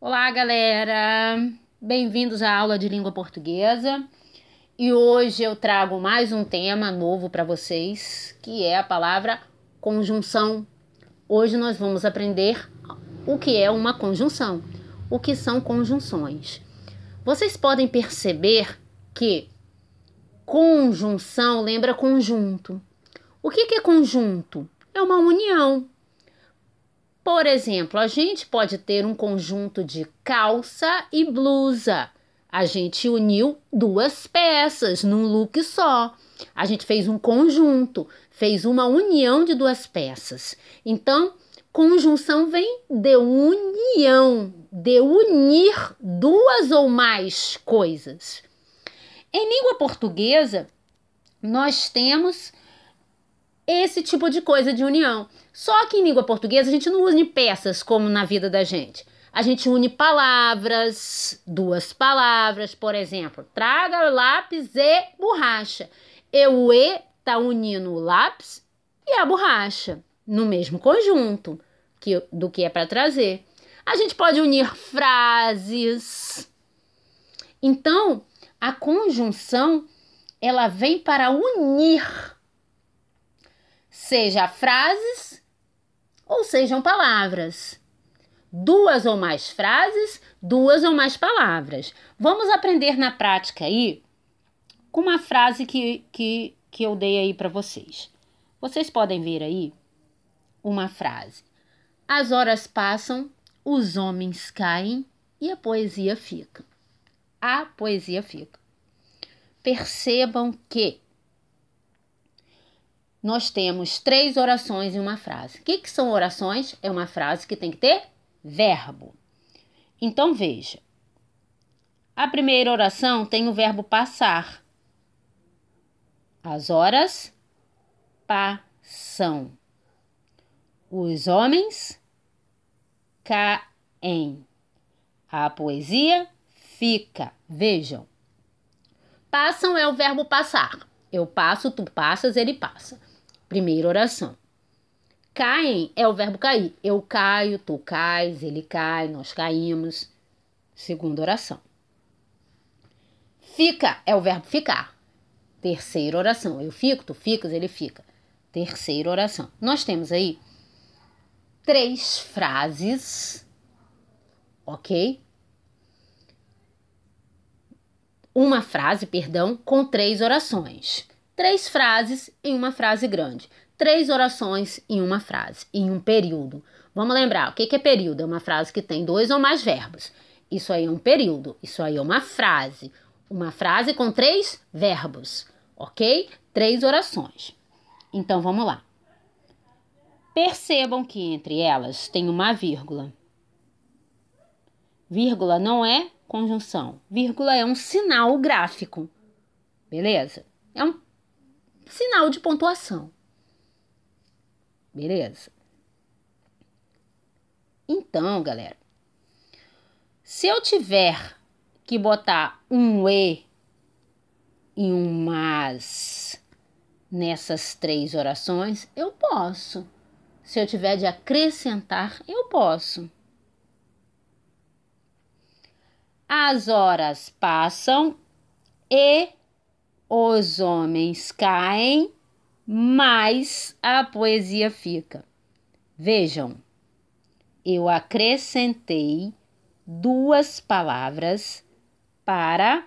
Olá, galera! Bem-vindos à aula de língua portuguesa. E hoje eu trago mais um tema novo para vocês, que é a palavra conjunção. Hoje nós vamos aprender o que é uma conjunção, o que são conjunções. Vocês podem perceber que conjunção lembra conjunto. O que é conjunto? É uma união. Por exemplo, a gente pode ter um conjunto de calça e blusa. A gente uniu duas peças num look só. A gente fez um conjunto, fez uma união de duas peças. Então, conjunção vem de união, de unir duas ou mais coisas. Em língua portuguesa, nós temos esse tipo de coisa de união. Só que em língua portuguesa a gente não une peças como na vida da gente. A gente une palavras, duas palavras, por exemplo, traga lápis e borracha. O E tá unindo o lápis e a borracha no mesmo conjunto do que é para trazer. A gente pode unir frases. Então, a conjunção ela vem para unir, seja frases ou sejam palavras. Duas ou mais frases, duas ou mais palavras. Vamos aprender na prática aí com uma frase que eu dei aí para vocês. Vocês podem ver aí uma frase. As horas passam, os homens caem e a poesia fica. A poesia fica. Percebam que nós temos 3 orações em uma frase. O que são orações? É uma frase que tem que ter verbo. Então, veja. A primeira oração tem o verbo passar. As horas passam. Os homens caem. A poesia fica. Vejam. Passam é o verbo passar. Eu passo, tu passas, ele passa. Primeira oração. Caem é o verbo cair. Eu caio, tu cais, ele cai, nós caímos. Segunda oração. Fica é o verbo ficar. Terceira oração. Eu fico, tu ficas, ele fica. Terceira oração. Nós temos aí 3 frases, ok? Uma frase, perdão, com 3 orações. 3 frases em uma frase grande. 3 orações em uma frase, em um período. Vamos lembrar, o que é período? É uma frase que tem 2 ou mais verbos. Isso aí é um período, isso aí é uma frase. Uma frase com 3 verbos, ok? 3 orações. Então, vamos lá. Percebam que entre elas tem uma vírgula. Vírgula não é conjunção. Vírgula é um sinal gráfico, beleza? É um sinal de pontuação. Beleza? Então, galera, se eu tiver que botar um E e um mas nessas 3 orações, eu posso. Se eu tiver de acrescentar, eu posso. As horas passam e os homens caem, mas a poesia fica. Vejam, eu acrescentei 2 palavras para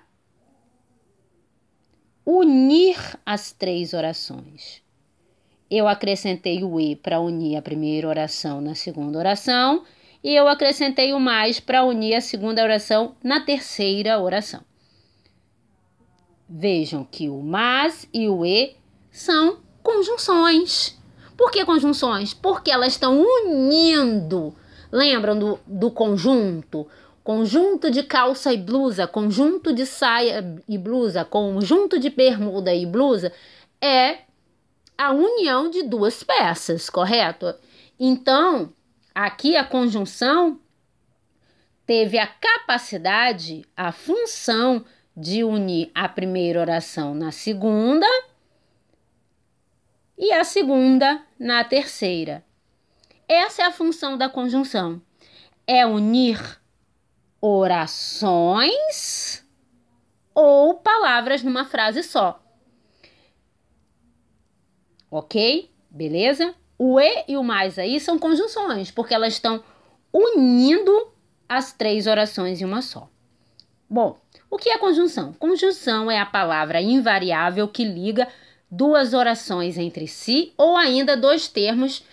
unir as 3 orações. Eu acrescentei o E para unir a primeira oração na segunda oração e eu acrescentei o mais para unir a segunda oração na terceira oração. Vejam que o mas e o e são conjunções. Por que conjunções? Porque elas estão unindo. Lembram do conjunto? Conjunto de calça e blusa, conjunto de saia e blusa, conjunto de bermuda e blusa é a união de 2 peças, correto? Então, aqui a conjunção teve a capacidade, a função de unir a primeira oração na segunda e a segunda na terceira. Essa é a função da conjunção. É unir orações ou palavras numa frase só. Ok? Beleza? O e o mais aí são conjunções, porque elas estão unindo as 3 orações em uma só. Bom, o que é conjunção? Conjunção é a palavra invariável que liga 2 orações entre si ou ainda 2 termos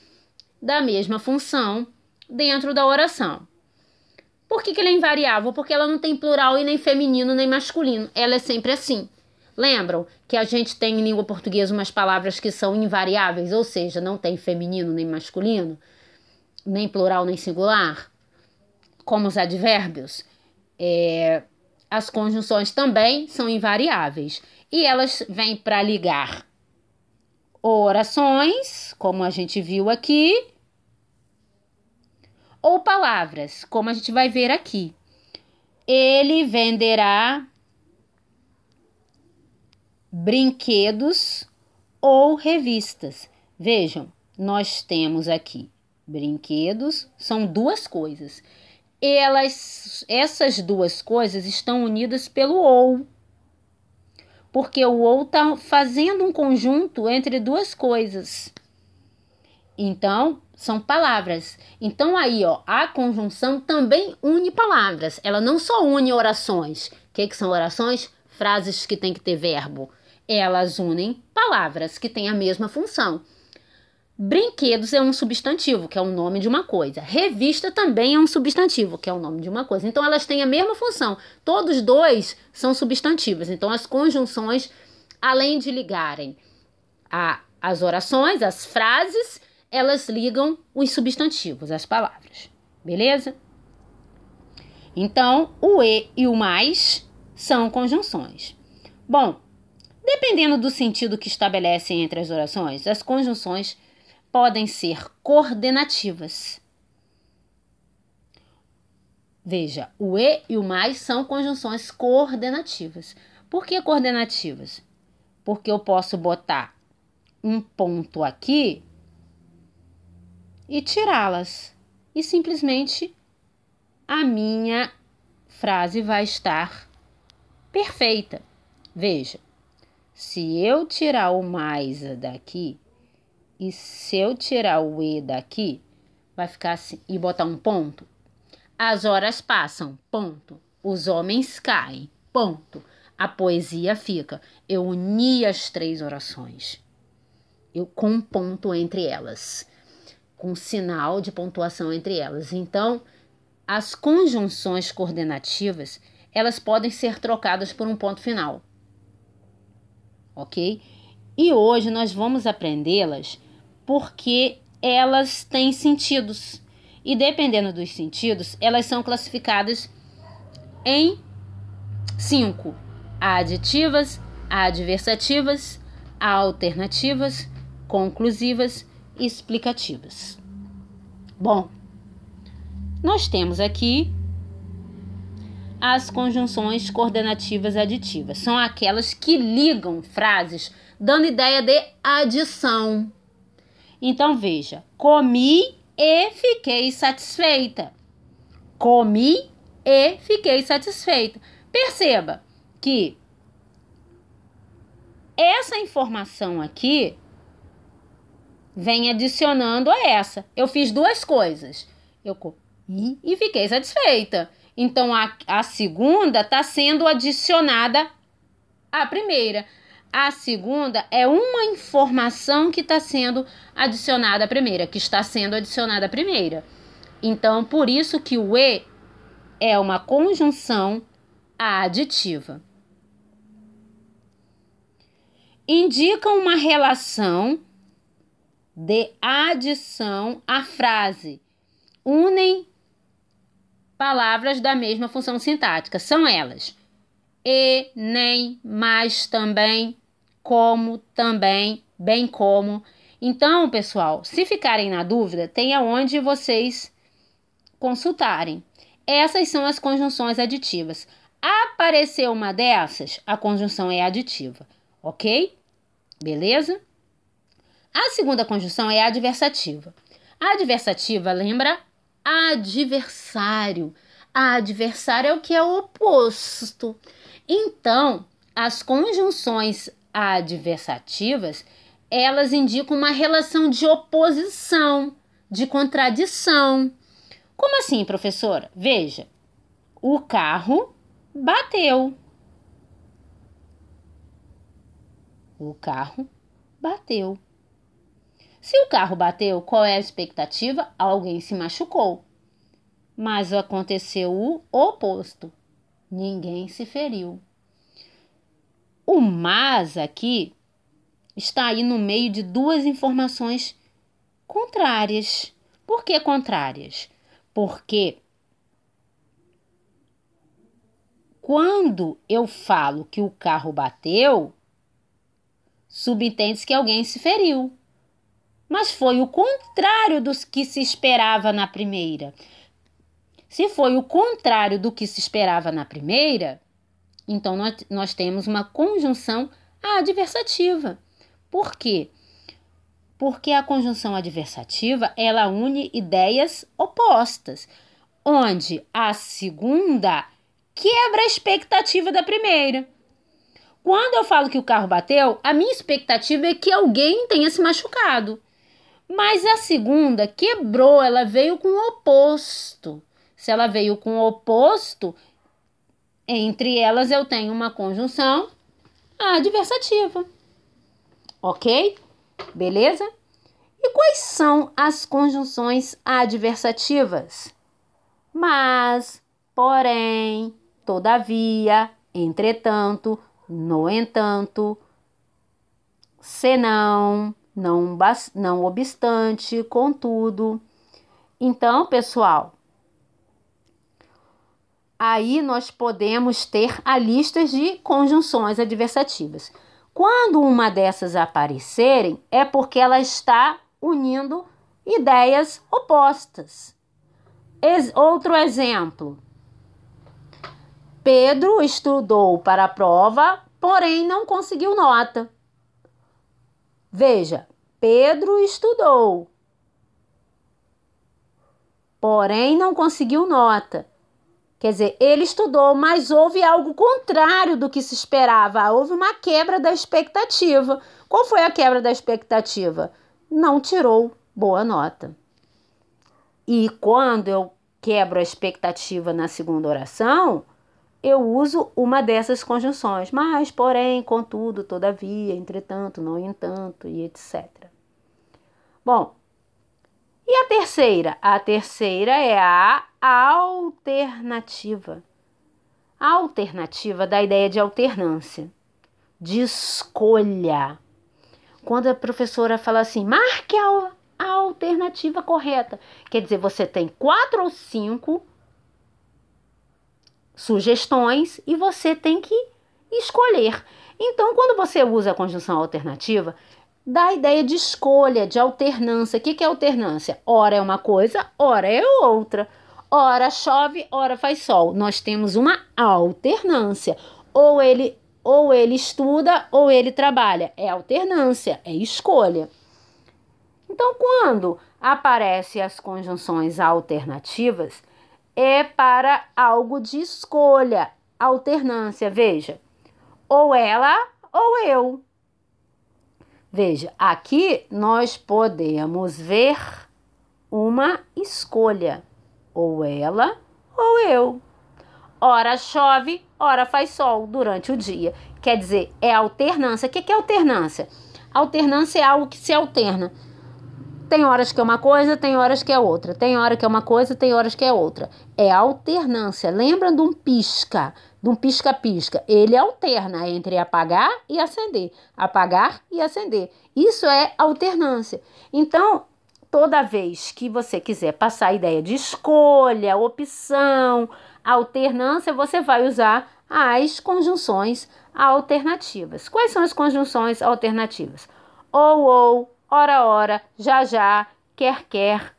da mesma função dentro da oração. Por que ela é invariável? Porque ela não tem plural e nem feminino nem masculino. Ela é sempre assim. Lembram que a gente tem em língua portuguesa umas palavras que são invariáveis, ou seja, não tem feminino nem masculino, nem plural nem singular, como os advérbios? As conjunções também são invariáveis e elas vêm para ligar orações, como a gente viu aqui, ou palavras, como a gente vai ver aqui. Ele venderá brinquedos ou revistas. Vejam, nós temos aqui brinquedos, são 2 coisas. Essas 2 coisas estão unidas pelo ou. Porque o ou está fazendo um conjunto entre 2 coisas. Então, são palavras. Então, aí, ó, a conjunção também une palavras. Ela não só une orações. O que são orações? Frases que tem que ter verbo. Elas unem palavras que têm a mesma função. Brinquedos é um substantivo, que é o nome de uma coisa. Revista também é um substantivo, que é o nome de uma coisa. Então, elas têm a mesma função. Todos 2 são substantivos. Então, as conjunções, além de ligarem as orações, as frases, elas ligam os substantivos, as palavras. Beleza? Então, o e o mais são conjunções. Bom, dependendo do sentido que estabelecem entre as orações, as conjunções podem ser coordenativas. Veja, o e o mais são conjunções coordenativas. Por que coordenativas? Porque eu posso botar um ponto aqui e tirá-las. E simplesmente a minha frase vai estar perfeita. Veja, se eu tirar o mais daqui e se eu tirar o e daqui, vai ficar assim, e botar um ponto. As horas passam, ponto. Os homens caem, ponto. A poesia fica. Eu uni as 3 orações. Com um ponto entre elas. Com um sinal de pontuação entre elas. Então, as conjunções coordenativas, elas podem ser trocadas por um ponto final. Ok? E hoje nós vamos aprendê-las porque elas têm sentidos. E dependendo dos sentidos, elas são classificadas em 5. Aditivas, adversativas, alternativas, conclusivas e explicativas. Bom, nós temos aqui as conjunções coordenativas aditivas. São aquelas que ligam frases dando ideia de adição. Então, veja, comi e fiquei satisfeita. Comi e fiquei satisfeita. Perceba que essa informação aqui vem adicionando a essa. Eu fiz 2 coisas. Eu comi e fiquei satisfeita. Então, a segunda está sendo adicionada à primeira. A segunda é uma informação que está sendo adicionada à primeira, que está sendo adicionada à primeira. Então, por isso que o e é uma conjunção aditiva. Indicam uma relação de adição à frase. Unem palavras da mesma função sintática. São elas: e, nem, mas, também, como, também, bem como. Então, pessoal, se ficarem na dúvida, tem aonde vocês consultarem. Essas são as conjunções aditivas. Apareceu uma dessas, a conjunção é aditiva, ok? Beleza? A segunda conjunção é adversativa. A adversativa lembra adversário. Adversário é o que é o oposto. Então, as conjunções adversativas, elas indicam uma relação de oposição, de contradição. Como assim, professora? Veja, o carro bateu. O carro bateu. Se o carro bateu, qual é a expectativa? Alguém se machucou. Mas aconteceu o oposto. Ninguém se feriu. O mas aqui está aí no meio de duas informações contrárias. Por que contrárias? Porque quando eu falo que o carro bateu, subentende-se que alguém se feriu. Mas foi o contrário do que se esperava na primeira. Se foi o contrário do que se esperava na primeira, então nós temos uma conjunção adversativa. Por quê? Porque a conjunção adversativa, ela une ideias opostas, onde a segunda quebra a expectativa da primeira. Quando eu falo que o carro bateu, a minha expectativa é que alguém tenha se machucado. Mas a segunda quebrou, ela veio com o oposto. Se ela veio com o oposto, entre elas eu tenho uma conjunção adversativa. Ok? Beleza? E quais são as conjunções adversativas? Mas, porém, todavia, entretanto, no entanto, senão, não obstante, contudo. Então, pessoal, aí nós podemos ter a lista de conjunções adversativas. Quando uma dessas aparecerem, é porque ela está unindo ideias opostas. Outro exemplo. Pedro estudou para a prova, porém não conseguiu nota. Veja, Pedro estudou, porém não conseguiu nota. Quer dizer, ele estudou, mas houve algo contrário do que se esperava. Houve uma quebra da expectativa. Qual foi a quebra da expectativa? Não tirou boa nota. E quando eu quebro a expectativa na segunda oração, eu uso uma dessas conjunções. Mas, porém, contudo, todavia, entretanto, não entanto, e etc. Bom, e a terceira? A terceira é a alternativa. A alternativa dá a ideia de alternância, de escolha. Quando a professora fala assim, marque a alternativa correta. Quer dizer, você tem 4 ou 5 sugestões e você tem que escolher. Então, quando você usa a conjunção alternativa, dá a ideia de escolha, de alternância. O que é alternância? Ora é uma coisa, ora é outra. Ora chove, ora faz sol. Nós temos uma alternância. Ou ele estuda ou ele trabalha. É alternância, é escolha. Então, quando aparecem as conjunções alternativas, é para algo de escolha, alternância. Veja, ou ela ou eu. Veja, aqui nós podemos ver uma escolha, ou ela ou eu. Ora chove, ora faz sol durante o dia. Quer dizer, é alternância. O que é alternância? Alternância é algo que se alterna. Tem horas que é uma coisa, tem horas que é outra. Tem hora que é uma coisa, tem horas que é outra. É alternância. Lembra de um pisca? De um pisca-pisca. Ele alterna entre apagar e acender. Apagar e acender. Isso é alternância. Então, toda vez que você quiser passar a ideia de escolha, opção, alternância, você vai usar as conjunções alternativas. Quais são as conjunções alternativas? Ou, ora, ora, já, quer.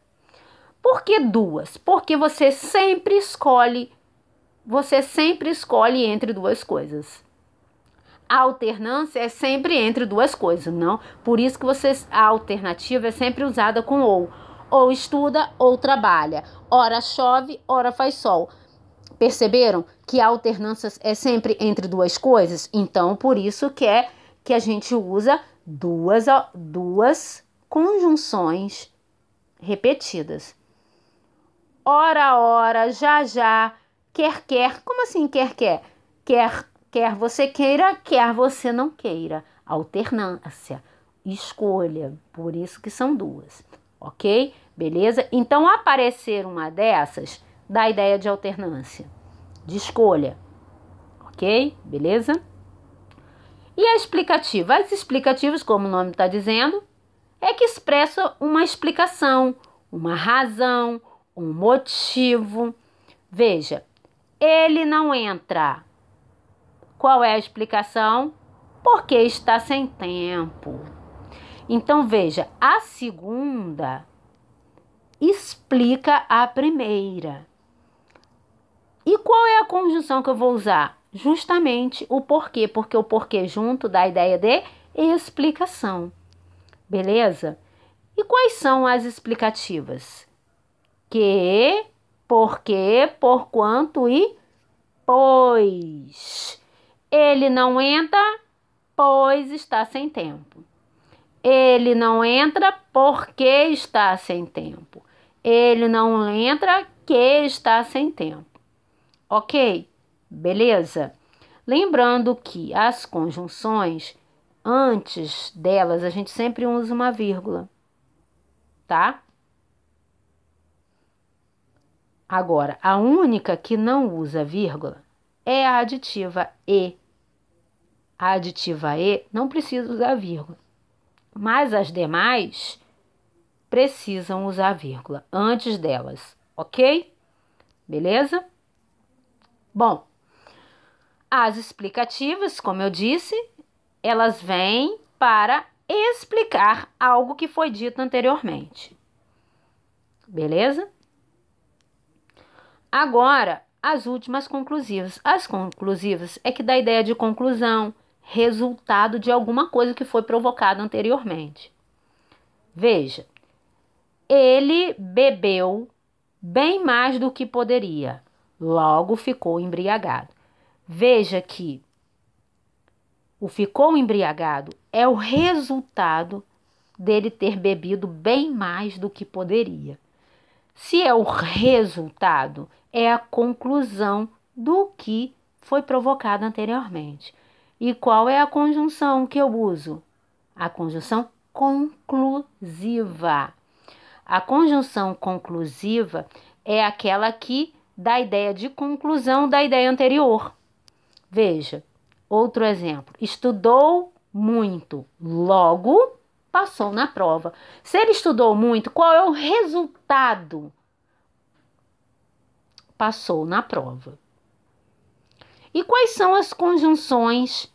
Por que duas? Porque você sempre escolhe entre duas coisas. A alternância é sempre entre duas coisas, não? Por isso que a alternativa é sempre usada com ou. Ou estuda ou trabalha. Ora chove, ora faz sol. Perceberam que a alternância é sempre entre duas coisas? Então, por isso que a gente usa duas conjunções repetidas. Ora, ora, já, já, quer. Como assim quer? Quer você queira, quer você não queira. Alternância, escolha, por isso que são duas, ok? Beleza? Então, aparecer uma dessas dá a ideia de alternância, de escolha, ok? Beleza? E a explicativa? As explicativas, como o nome está dizendo, é que expressa uma explicação, uma razão, um motivo. Veja, ele não entra. Qual é a explicação? Porque está sem tempo. Então, veja, a segunda explica a primeira. E qual é a conjunção que eu vou usar? Justamente o porquê, porque o porquê junto dá a ideia de explicação. Beleza? E quais são as explicativas? Que, porquê, porquanto e pois. Ele não entra, pois está sem tempo. Ele não entra porque está sem tempo. Ele não entra que está sem tempo. Ok? Beleza? Lembrando que as conjunções, antes delas, a gente sempre usa uma vírgula, tá? Agora, a única que não usa vírgula é a aditiva e. A aditiva e não precisa usar vírgula, mas as demais precisam usar vírgula antes delas, ok? Beleza? Bom, as explicativas, como eu disse, elas vêm para explicar algo que foi dito anteriormente. Beleza? Agora, as últimas conclusivas. As conclusivas é que dá a ideia de conclusão, resultado de alguma coisa que foi provocada anteriormente. Veja, ele bebeu bem mais do que poderia, logo ficou embriagado. Veja que o ficou embriagado é o resultado dele ter bebido bem mais do que poderia. Se é o resultado, é a conclusão do que foi provocado anteriormente. E qual é a conjunção que eu uso? A conjunção conclusiva. A conjunção conclusiva é aquela que dá a ideia de conclusão da ideia anterior. Veja, outro exemplo. Estudou muito, logo passou na prova. Se ele estudou muito, qual é o resultado? Passou na prova. E quais são as conjunções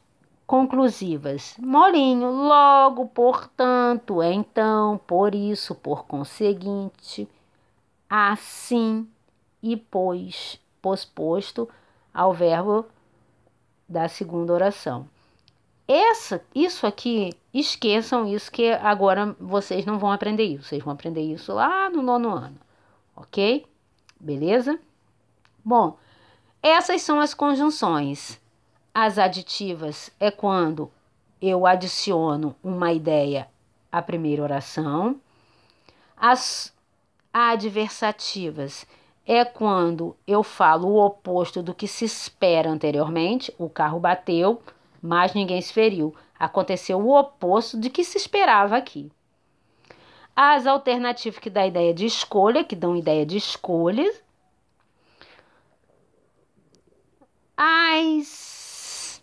conclusivas? Molinho, logo, portanto, então, por isso, por conseguinte, assim e pois, posposto ao verbo da segunda oração. Isso aqui, esqueçam isso que agora vocês não vão aprender isso. Vocês vão aprender isso lá no 9º ano, ok? Beleza? Bom, essas são as conjunções. As aditivas é quando eu adiciono uma ideia à primeira oração. As adversativas é quando eu falo o oposto do que se espera anteriormente. O carro bateu, mas ninguém se feriu. Aconteceu o oposto de que se esperava aqui. As alternativas que dão ideia de escolha, que dão ideia de escolhas. As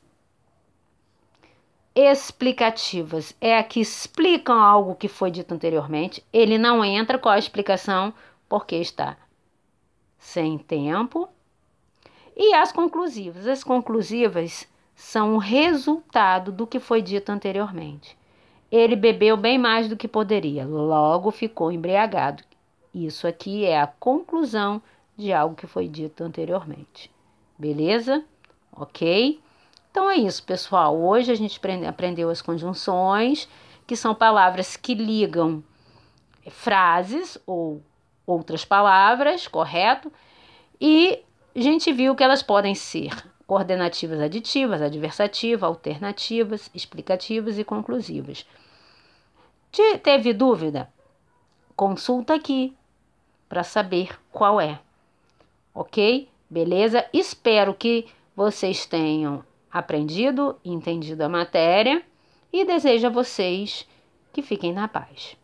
explicativas é a que explicam algo que foi dito anteriormente. Ele não entra com a explicação porque está sem tempo. E as conclusivas. As conclusivas são o resultado do que foi dito anteriormente. Ele bebeu bem mais do que poderia, logo ficou embriagado. Isso aqui é a conclusão de algo que foi dito anteriormente. Beleza? Ok? Então é isso, pessoal. Hoje a gente aprendeu as conjunções, que são palavras que ligam frases ou outras palavras, correto? E a gente viu que elas podem ser coordenativas aditivas, adversativas, alternativas, explicativas e conclusivas. Teve dúvida? Consulta aqui para saber qual é. Ok? Beleza? Espero que vocês tenham aprendido e entendido a matéria e desejo a vocês que fiquem na paz.